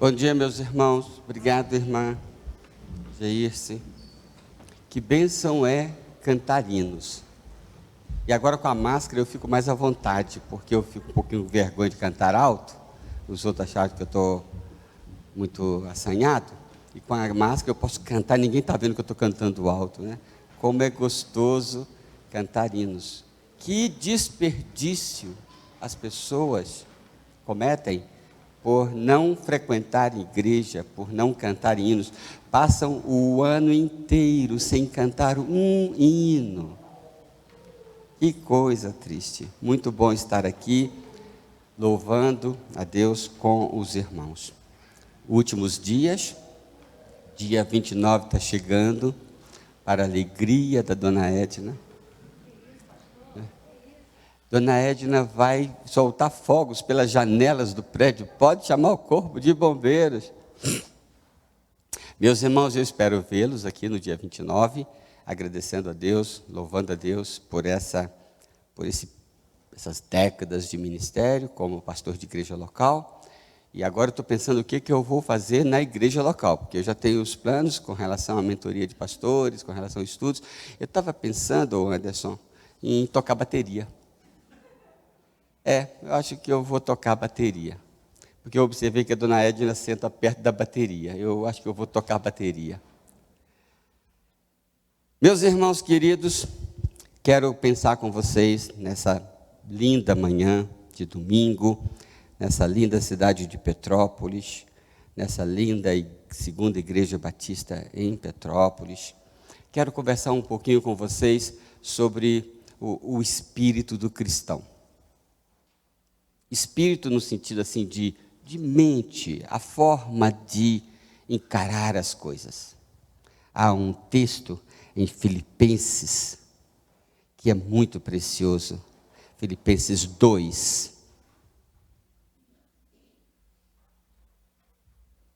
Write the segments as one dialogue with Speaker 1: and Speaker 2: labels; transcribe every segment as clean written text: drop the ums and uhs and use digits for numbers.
Speaker 1: Bom dia, meus irmãos. Obrigado, irmã Jairce. Que bênção é cantar hinos. E agora com a máscara eu fico mais à vontade, porque eu fico um pouquinho com vergonha de cantar alto. Os outros acharam que eu estou muito assanhado. E com a máscara eu posso cantar, ninguém está vendo que eu estou cantando alto, né? Como é gostoso cantar hinos. Que desperdício as pessoas cometem por não frequentar igreja, por não cantar hinos. Passam o ano inteiro sem cantar um hino. Que coisa triste. Muito bom estar aqui, louvando a Deus com os irmãos. Últimos dias, dia 29 está chegando, para a alegria da Dona Edna. Dona Edna vai soltar fogos pelas janelas do prédio. Pode chamar o corpo de bombeiros. Meus irmãos, eu espero vê-los aqui no dia 29, agradecendo a Deus, louvando a Deus por essas décadas de ministério como pastor de igreja local. E agora eu estou pensando o que eu vou fazer na igreja local, porque eu já tenho os planos com relação à mentoria de pastores, com relação a estudos. Eu estava pensando, Anderson, em tocar bateria. Eu acho que eu vou tocar bateria, porque eu observei que a Dona Edna senta perto da bateria. Eu acho que eu vou tocar bateria. Meus irmãos queridos, quero pensar com vocês nessa linda manhã de domingo, nessa linda cidade de Petrópolis, nessa linda segunda igreja batista em Petrópolis. Quero conversar um pouquinho com vocês sobre o espírito do cristão. Espírito no sentido assim de mente, a forma de encarar as coisas. Há um texto em Filipenses que é muito precioso. Filipenses 2.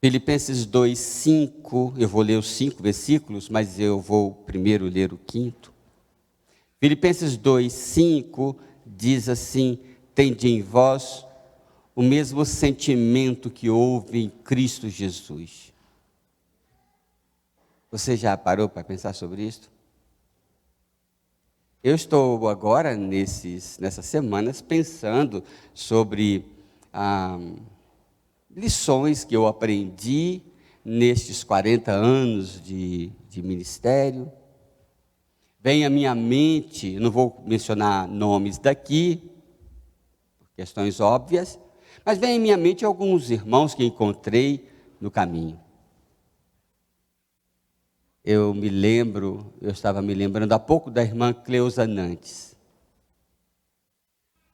Speaker 1: Filipenses 2, 5. Eu vou ler os 5 versículos, mas eu vou primeiro ler o 5º. Filipenses 2, 5 diz assim: tende em vós o mesmo sentimento que houve em Cristo Jesus. Você já parou para pensar sobre isso? Eu estou agora, nessas semanas, pensando sobre lições que eu aprendi nestes 40 anos de ministério. Vem à minha mente, não vou mencionar nomes daqui, questões óbvias, mas vem em minha mente alguns irmãos que encontrei no caminho. Eu estava me lembrando há pouco da irmã Cleusa Nantes,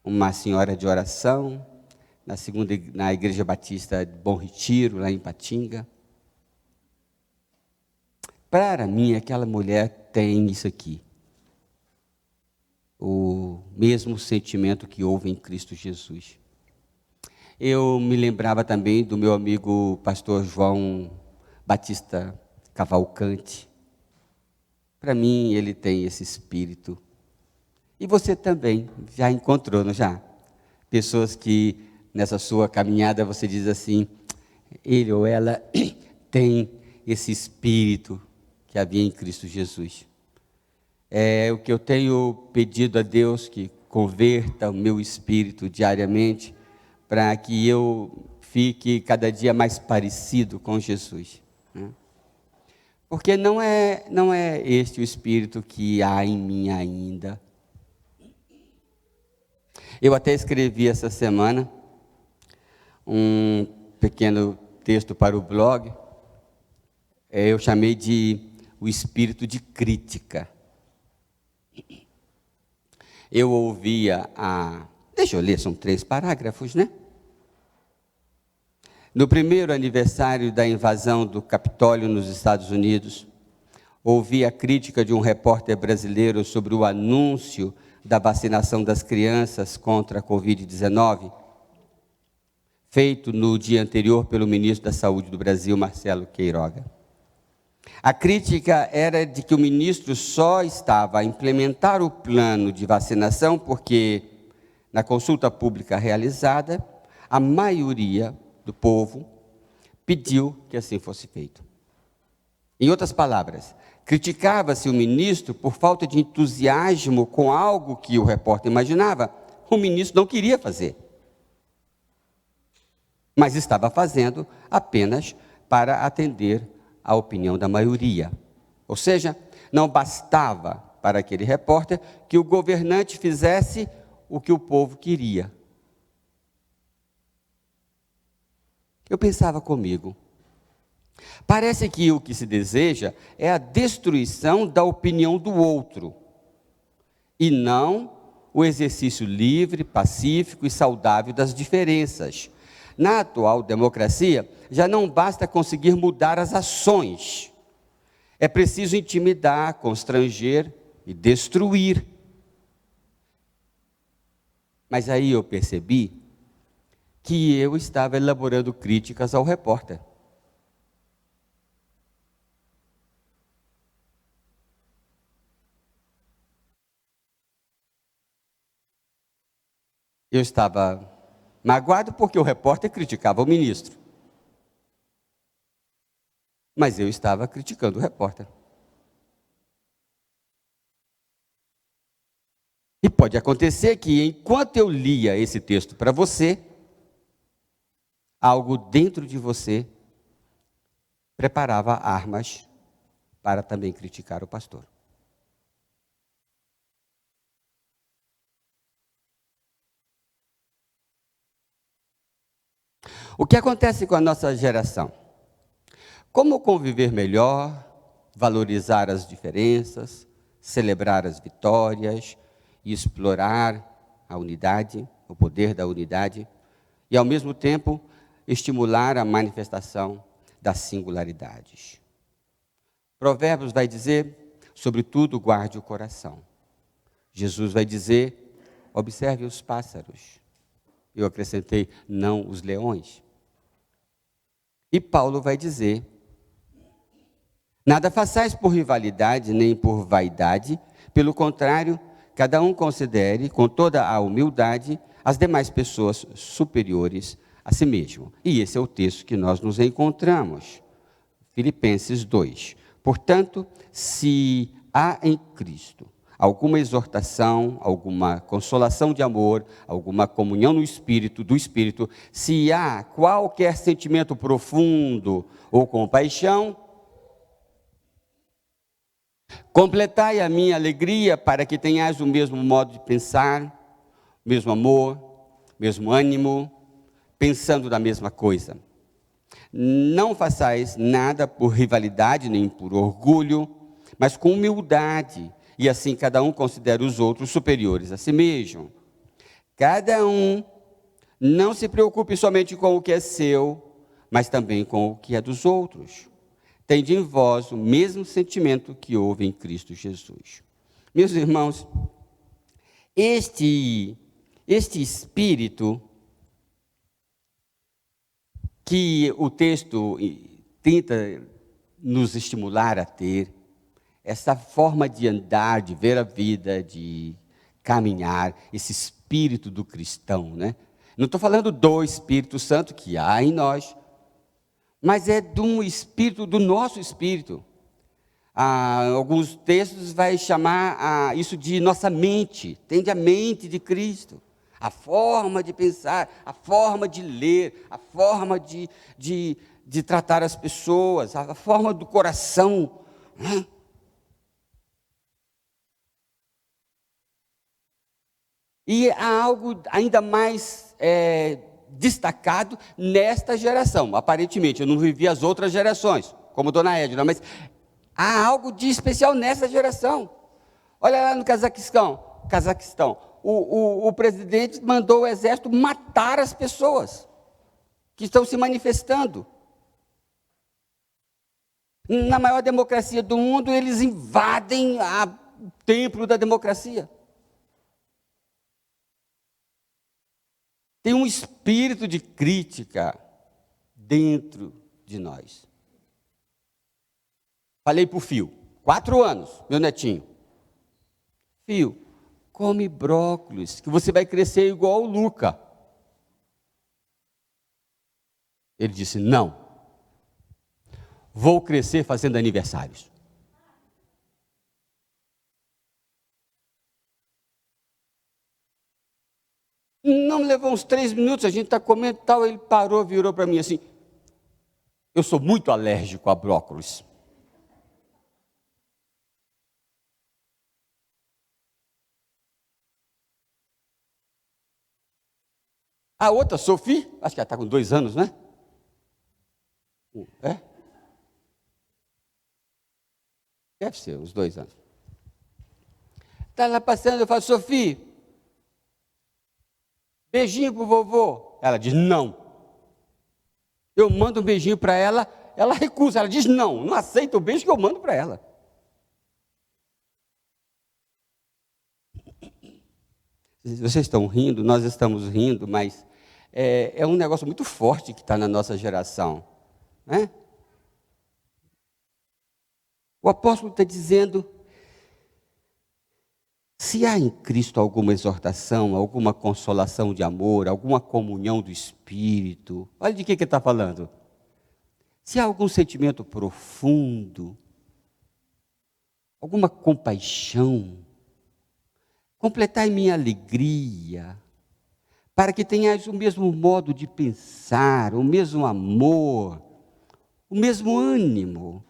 Speaker 1: uma senhora de oração, na Igreja Batista de Bom Retiro, lá em Patinga. Para mim, aquela mulher tem isso aqui. O mesmo sentimento que houve em Cristo Jesus. Eu me lembrava também do meu amigo pastor João Batista Cavalcante. Para mim, ele tem esse espírito. E você também já encontrou, não já? Pessoas que nessa sua caminhada você diz assim, ele ou ela tem esse espírito que havia em Cristo Jesus. É o que eu tenho pedido a Deus, que converta o meu espírito diariamente, para que eu fique cada dia mais parecido com Jesus, né? Porque não é este o espírito que há em mim ainda. Eu até escrevi essa semana um pequeno texto para o blog, eu chamei de o espírito de crítica. Eu ouvia deixa eu ler, são 3 parágrafos, né? No primeiro aniversário da invasão do Capitólio nos Estados Unidos, ouvi a crítica de um repórter brasileiro sobre o anúncio da vacinação das crianças contra a Covid-19, feito no dia anterior pelo ministro da Saúde do Brasil, Marcelo Queiroga. A crítica era de que o ministro só estava a implementar o plano de vacinação porque, na consulta pública realizada, a maioria do povo pediu que assim fosse feito. Em outras palavras, criticava-se o ministro por falta de entusiasmo com algo que o repórter imaginava. O ministro não queria fazer, mas estava fazendo apenas para atender à opinião da maioria. Ou seja, não bastava para aquele repórter que o governante fizesse o que o povo queria. Eu pensava comigo, parece que o que se deseja é a destruição da opinião do outro, e não o exercício livre, pacífico e saudável das diferenças. Na atual democracia, já não basta conseguir mudar as ações. É preciso intimidar, constranger e destruir. Mas aí eu percebi que eu estava elaborando críticas ao repórter. Eu estava magoado porque o repórter criticava o ministro. Mas eu estava criticando o repórter. E pode acontecer que, enquanto eu lia esse texto para você, algo dentro de você preparava armas para também criticar o pastor. O que acontece com a nossa geração? Como conviver melhor, valorizar as diferenças, celebrar as vitórias e explorar a unidade, o poder da unidade, e ao mesmo tempo estimular a manifestação das singularidades. Provérbios vai dizer, sobretudo guarde o coração. Jesus vai dizer, observe os pássaros. Eu acrescentei, não os leões. E Paulo vai dizer, nada façais por rivalidade, nem por vaidade, pelo contrário, cada um considere, com toda a humildade, as demais pessoas superiores a si mesmo. E esse é o texto que nós nos encontramos. Filipenses 2. Portanto, se há em Cristo alguma exortação, alguma consolação de amor, alguma comunhão no Espírito, do Espírito, se há qualquer sentimento profundo ou compaixão, completai a minha alegria para que tenhais o mesmo modo de pensar, mesmo amor, mesmo ânimo, pensando da mesma coisa. Não façais nada por rivalidade nem por orgulho, mas com humildade, e assim cada um considera os outros superiores a si mesmo. Cada um não se preocupe somente com o que é seu, mas também com o que é dos outros. Tende em vós o mesmo sentimento que houve em Cristo Jesus. Meus irmãos, este espírito que o texto tenta nos estimular a ter, essa forma de andar, de ver a vida, de caminhar, esse espírito do cristão, né? Não estou falando do Espírito Santo que há em nós, mas é de um espírito, do nosso espírito. Alguns textos vai chamar isso de nossa mente, tende a mente de Cristo. A forma de pensar, a forma de ler, a forma de tratar as pessoas, a forma do coração. Né? E há algo ainda mais destacado nesta geração. Aparentemente, eu não vivi as outras gerações, como Dona Edna, mas há algo de especial nessa geração. Olha lá no Cazaquistão. O presidente mandou o exército matar as pessoas que estão se manifestando. Na maior democracia do mundo, eles invadem o templo da democracia. Tem um espírito de crítica dentro de nós. Falei para o Fio, 4 anos, meu netinho. Fio, come brócolis, que você vai crescer igual o Luca. Ele disse, não. Vou crescer fazendo aniversários. Não levou uns 3 minutos, a gente está comendo e tal, ele parou, virou para mim assim, eu sou muito alérgico a brócolis. A outra, Sophie, acho que ela está com 2 anos, né? É? Deve ser, uns 2 anos. Está lá passando, eu falo, Sophie, beijinho pro vovô. Ela diz, não. Eu mando um beijinho para ela, ela recusa, ela diz, não aceita o beijo que eu mando para ela. Vocês estão rindo, nós estamos rindo, mas é um negócio muito forte que está na nossa geração, né? O apóstolo está dizendo, se há em Cristo alguma exortação, alguma consolação de amor, alguma comunhão do Espírito, olha de que ele está falando. Se há algum sentimento profundo, alguma compaixão, completai minha alegria, para que tenhais o mesmo modo de pensar, o mesmo amor, o mesmo ânimo,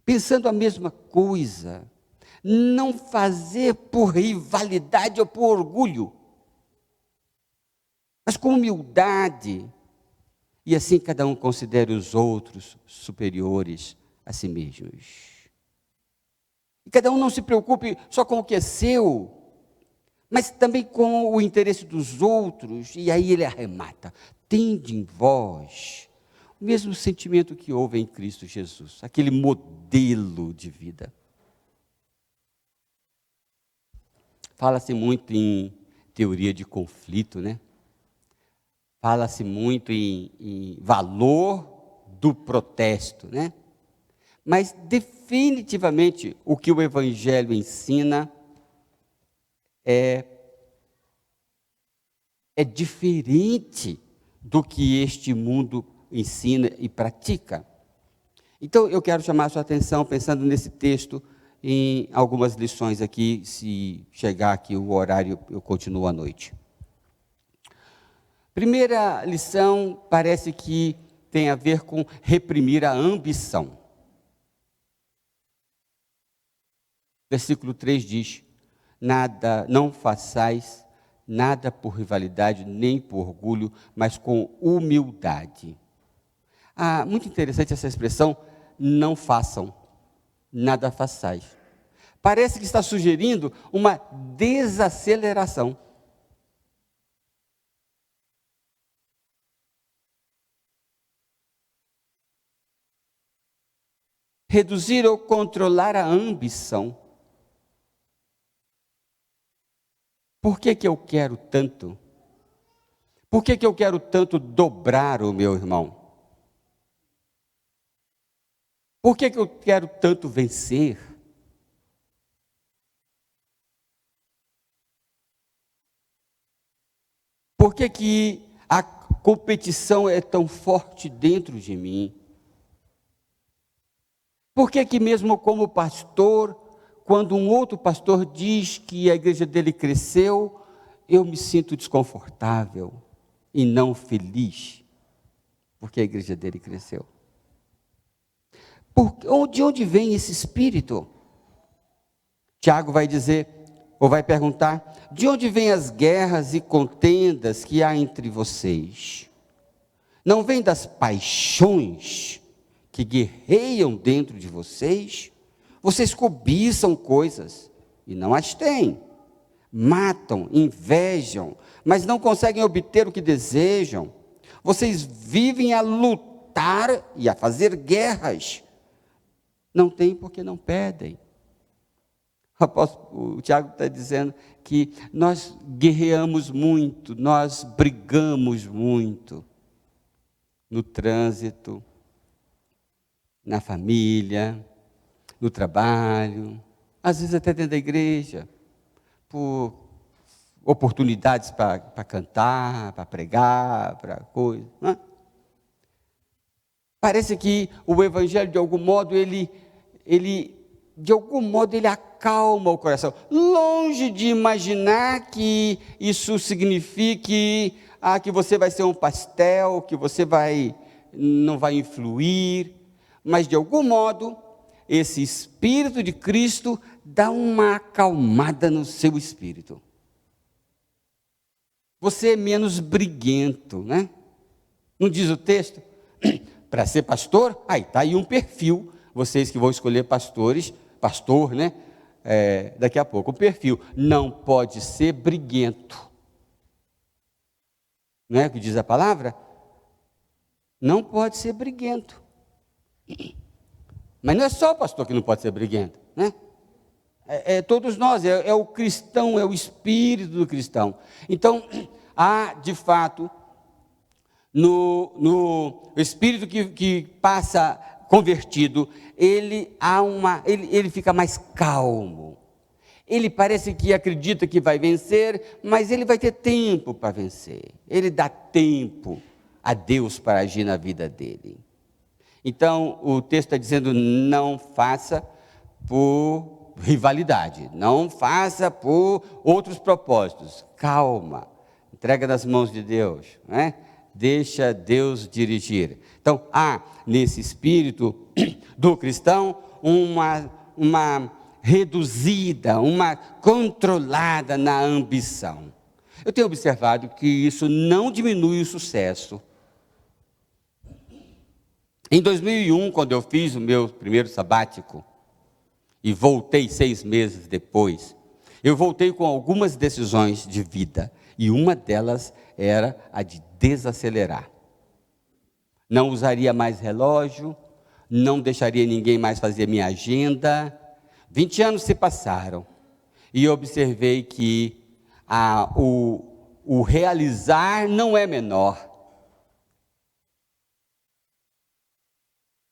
Speaker 1: pensando a mesma coisa, não fazer por rivalidade ou por orgulho, mas com humildade, e assim cada um considere os outros superiores a si mesmos. E cada um não se preocupe só com o que é seu, mas também com o interesse dos outros, e aí ele arremata, tende em vós o mesmo sentimento que houve em Cristo Jesus, aquele modelo de vida. Fala-se muito em teoria de conflito, né? Fala-se muito em valor do protesto, né? Mas definitivamente o que o Evangelho ensina é diferente do que este mundo ensina e pratica. Então eu quero chamar a sua atenção, pensando nesse texto, em algumas lições aqui, se chegar aqui o horário, eu continuo à noite. Primeira lição, parece que tem a ver com reprimir a ambição. Versículo 3 diz, não façais nada por rivalidade, nem por orgulho, mas com humildade. Muito interessante essa expressão, não façam, nada façais. Parece que está sugerindo uma desaceleração. Reduzir ou controlar a ambição. Por que eu quero tanto? Por que eu quero tanto dobrar o meu irmão? Por que eu quero tanto vencer? Por que a competição é tão forte dentro de mim? Por que mesmo como pastor, quando um outro pastor diz que a igreja dele cresceu, eu me sinto desconfortável e não feliz, porque a igreja dele cresceu? De onde vem esse espírito? Tiago vai dizer, ou vai perguntar, de onde vêm as guerras e contendas que há entre vocês? Não vem das paixões que guerreiam dentro de vocês? Vocês cobiçam coisas e não as têm. Matam, invejam, mas não conseguem obter o que desejam. Vocês vivem a lutar e a fazer guerras. Não têm porque não pedem. O Tiago está dizendo que nós guerreamos muito, nós brigamos muito no trânsito, na família, no trabalho, às vezes até dentro da igreja, por oportunidades para cantar, para pregar, para coisa, não é? Parece que o evangelho, de algum modo, ele acalma o coração. Longe de imaginar que isso signifique que você vai ser um pastel, que você não vai influir, mas de algum modo, esse Espírito de Cristo dá uma acalmada no seu espírito. Você é menos briguento, né? Não diz o texto? Para ser pastor, está aí um perfil. Vocês que vão escolher pastor, né? Daqui a pouco, o perfil. Não pode ser briguento. Não é o que diz a palavra? Não pode ser briguento. Mas não é só o pastor que não pode ser briguento, né? Todos nós, é o cristão, é o espírito do cristão. Então, há de fato, no espírito que passa convertido, ele fica mais calmo. Ele parece que acredita que vai vencer, mas ele vai ter tempo para vencer. Ele dá tempo a Deus para agir na vida dele. Então, o texto está dizendo: não faça por rivalidade, não faça por outros propósitos. Calma, entrega nas mãos de Deus, né? Deixa Deus dirigir. Então, há nesse espírito do cristão uma reduzida, uma controlada na ambição. Eu tenho observado que isso não diminui o sucesso. Em 2001, quando eu fiz o meu primeiro sabático, e voltei 6 meses depois, eu voltei com algumas decisões de vida, e uma delas era a de desacelerar. Não usaria mais relógio, não deixaria ninguém mais fazer minha agenda. 20 anos se passaram, e eu observei que o realizar não é menor.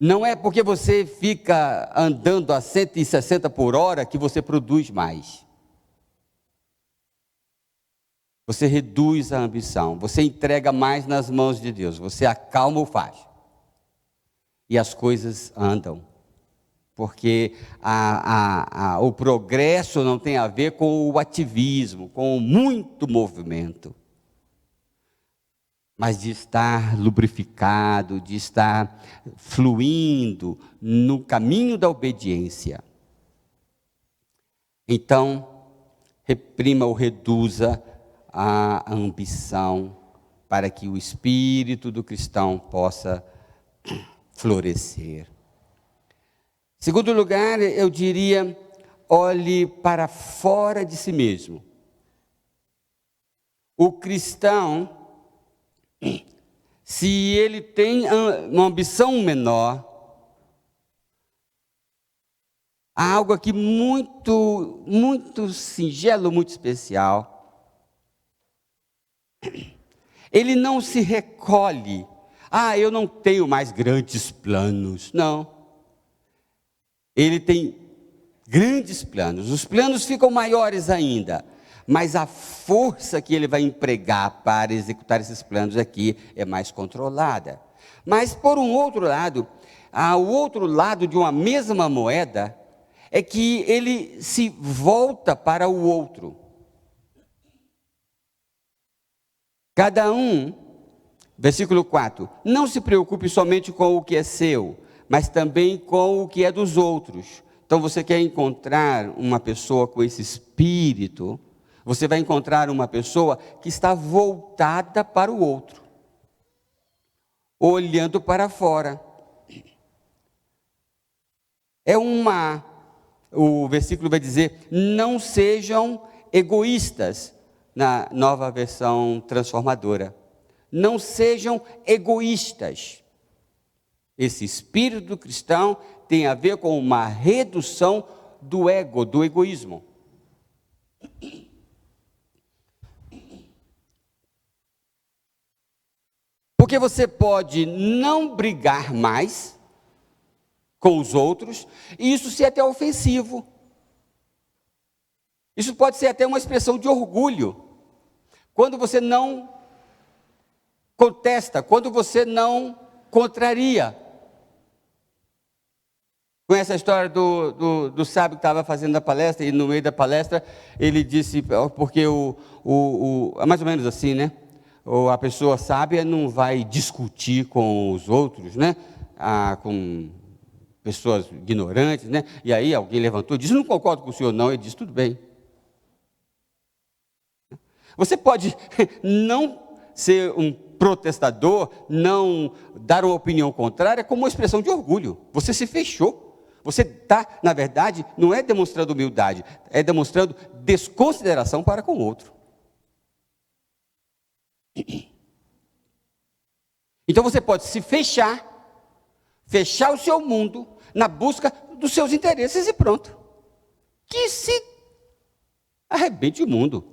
Speaker 1: Não é porque você fica andando a 160 por hora que você produz mais. Você reduz a ambição, você entrega mais nas mãos de Deus, você acalma o faz. E as coisas andam. Porque o progresso não tem a ver com o ativismo, com muito movimento, mas de estar lubrificado, de estar fluindo no caminho da obediência. Então, reprima ou reduza a ambição para que o espírito do cristão possa florescer. Segundo lugar, eu diria, olhe para fora de si mesmo. O cristão, se ele tem uma ambição menor, há algo aqui muito, muito singelo, muito especial. Ele não se recolhe. Eu não tenho mais grandes planos. Não. Ele tem grandes planos. Os planos ficam maiores ainda. Mas a força que ele vai empregar para executar esses planos aqui é mais controlada. Mas, por um outro lado, o outro lado de uma mesma moeda é que ele se volta para o outro. Cada um, versículo 4, não se preocupe somente com o que é seu, mas também com o que é dos outros. Então, você quer encontrar uma pessoa com esse espírito, você vai encontrar uma pessoa que está voltada para o outro, olhando para fora. O versículo vai dizer, não sejam egoístas, na nova versão transformadora. Não sejam egoístas. Esse espírito do cristão tem a ver com uma redução do ego, do egoísmo. Porque você pode não brigar mais com os outros, e isso ser até ofensivo. Isso pode ser até uma expressão de orgulho. Quando você não contesta, quando você não contraria Conhece a história do sábio que estava fazendo a palestra, e no meio da palestra ele disse, porque é mais ou menos assim, né? Ou a pessoa sábia não vai discutir com os outros, né? Com pessoas ignorantes, né? E aí alguém levantou e disse, não concordo com o senhor não. Ele disse, tudo bem. Você pode não ser um protestador, não dar uma opinião contrária como uma expressão de orgulho. Você se fechou. Você está, na verdade, não é demonstrando humildade, é demonstrando desconsideração para com o outro. Então você pode se fechar o seu mundo na busca dos seus interesses e pronto. Que se arrebente o mundo.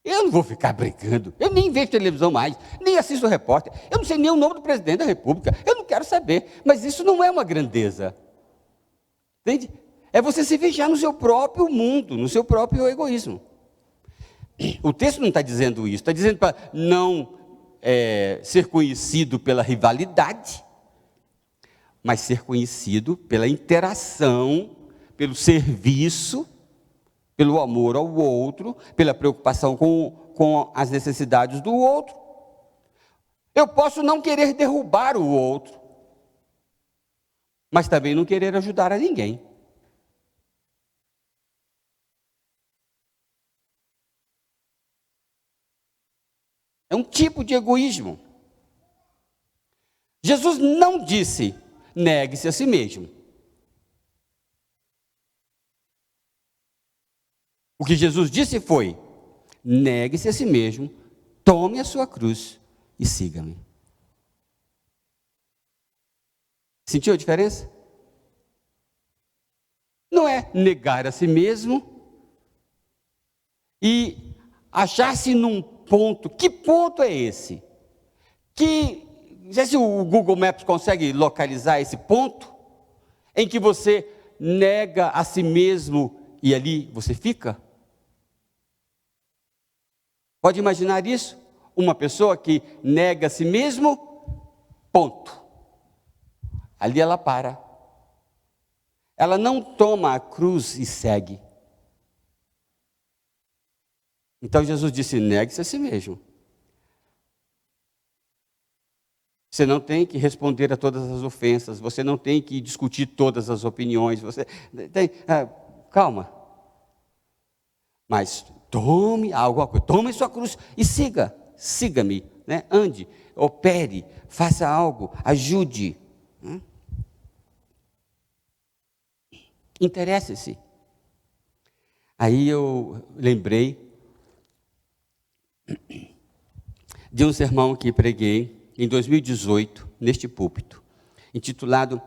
Speaker 1: Eu não vou ficar brigando, eu nem vejo televisão mais, nem assisto repórter, eu não sei nem o nome do presidente da república, eu não quero saber, mas isso não é uma grandeza. Entende? É você se fechar no seu próprio mundo, no seu próprio egoísmo. O texto não está dizendo isso, está dizendo para não ser conhecido pela rivalidade, mas ser conhecido pela interação, pelo serviço, pelo amor ao outro, pela preocupação com as necessidades do outro. Eu posso não querer derrubar o outro, mas também não querer ajudar a ninguém. É um tipo de egoísmo. Jesus não disse, negue-se a si mesmo. O que Jesus disse foi, negue-se a si mesmo, tome a sua cruz e siga-me. Sentiu a diferença? Não é negar a si mesmo e achar-se num ponto. Que ponto é esse? Não sei se o Google Maps consegue localizar esse ponto em que você nega a si mesmo e ali você fica? Pode imaginar isso? Uma pessoa que nega a si mesmo, ponto. Ali ela para. Ela não toma a cruz e segue. Então Jesus disse, negue-se a si mesmo. Você não tem que responder a todas as ofensas, você não tem que discutir todas as opiniões, você tem, calma. Mas tome alguma coisa, tome sua cruz e siga-me, né? Ande, opere, faça algo, ajude. Interesse-se. Aí eu lembrei de um sermão que preguei em 2018, neste púlpito, intitulado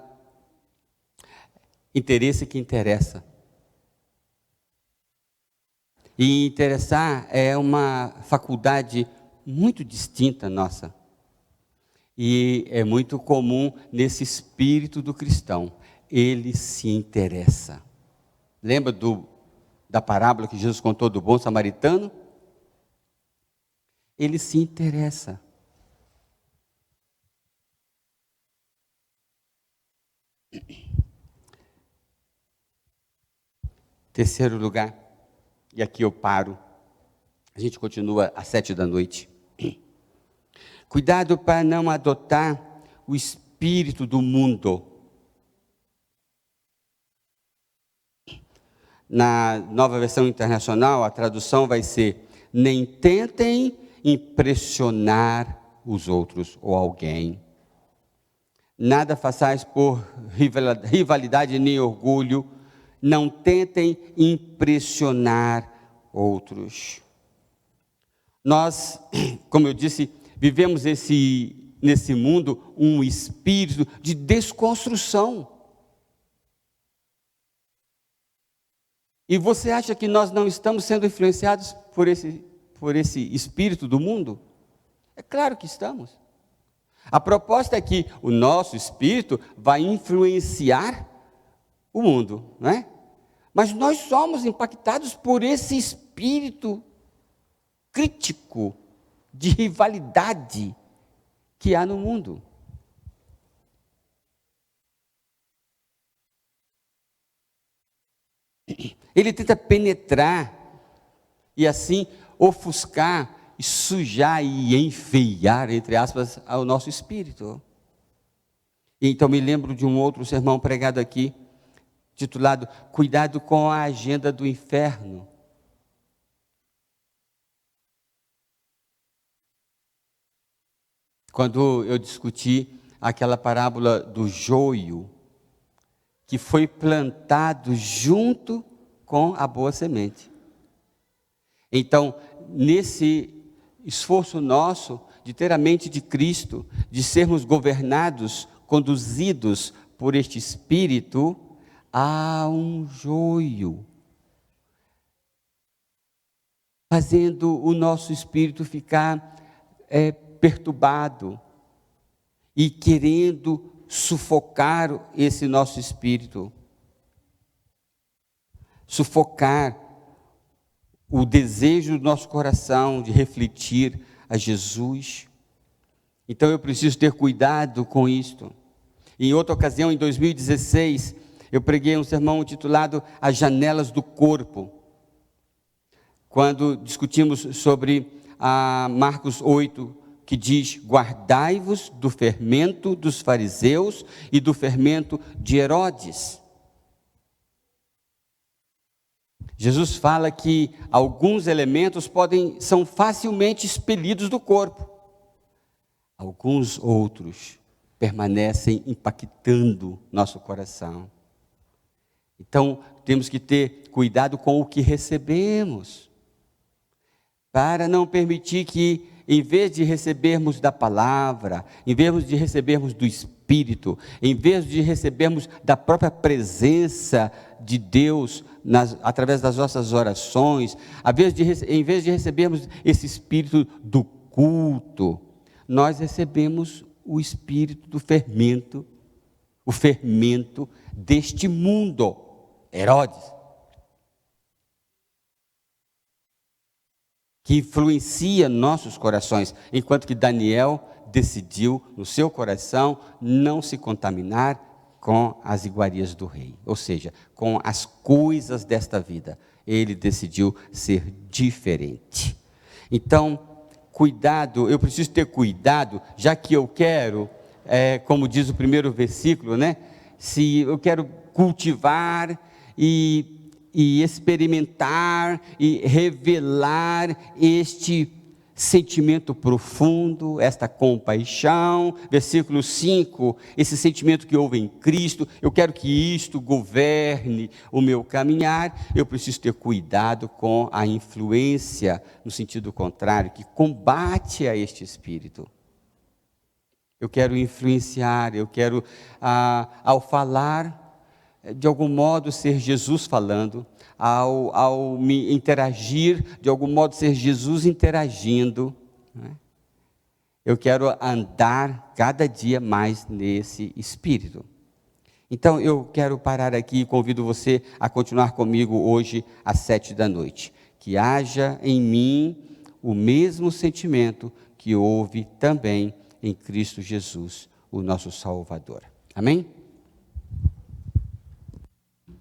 Speaker 1: Interesse que Interessa. E interessar é uma faculdade muito distinta nossa. E é muito comum nesse espírito do cristão. Ele se interessa. Lembra da parábola que Jesus contou do bom samaritano? Ele se interessa. Terceiro lugar, e aqui eu paro, a gente continua às 7 da noite. Cuidado para não adotar o espírito do mundo. Na Nova Versão Internacional, a tradução vai ser, nem tentem impressionar os outros ou alguém. Nada façais por rivalidade nem orgulho, não tentem impressionar outros. Nós, como eu disse, vivemos nesse mundo um espírito de desconstrução. E você acha que nós não estamos sendo influenciados por esse espírito do mundo? É claro que estamos. A proposta é que o nosso espírito vai influenciar o mundo, não é? Mas nós somos impactados por esse espírito crítico, de rivalidade que há no mundo. Ele tenta penetrar e assim ofuscar e sujar e enfeiar, entre aspas, o nosso espírito. Então me lembro de um outro sermão pregado aqui, titulado Cuidado com a Agenda do Inferno. Quando eu discuti aquela parábola do joio, que foi plantado junto com a boa semente. Então, nesse esforço nosso de ter a mente de Cristo, de sermos governados, conduzidos por este Espírito, há um joio, fazendo o nosso espírito ficar perturbado e querendo sufocar esse nosso espírito, sufocar o desejo do nosso coração de refletir a Jesus. Então eu preciso ter cuidado com isto. Em outra ocasião, em 2016, eu preguei um sermão intitulado As Janelas do Corpo, quando discutimos sobre Marcos 8, que diz: guardai-vos do fermento dos fariseus e do fermento de Herodes. Jesus fala que alguns elementos são facilmente expelidos do corpo. Alguns outros permanecem impactando nosso coração. Então, temos que ter cuidado com o que recebemos, para não permitir que, em vez de recebermos da palavra, em vez de recebermos do Espírito, em vez de recebermos da própria presença de Deus, através das nossas orações, em vez de recebermos esse Espírito do culto, nós recebemos o Espírito do fermento, o fermento deste mundo, Herodes, que influencia nossos corações, enquanto que Daniel decidiu no seu coração não se contaminar com as iguarias do rei, ou seja, com as coisas desta vida. Ele decidiu ser diferente. Então, cuidado, eu preciso ter cuidado, já que eu quero, como diz o primeiro versículo, né? Se eu quero cultivar e experimentar e revelar este sentimento profundo, esta compaixão, versículo 5, esse sentimento que houve em Cristo, eu quero que isto governe o meu caminhar, eu preciso ter cuidado com a influência, no sentido contrário, que combate a este espírito. Eu quero influenciar, eu quero, ao falar, de algum modo ser Jesus falando, ao me interagir, de algum modo ser Jesus interagindo, né? Eu quero andar cada dia mais nesse espírito. Então eu quero parar aqui e convido você a continuar comigo hoje às 19h. Que haja em mim o mesmo sentimento que houve também em Cristo Jesus, o nosso Salvador. Amém?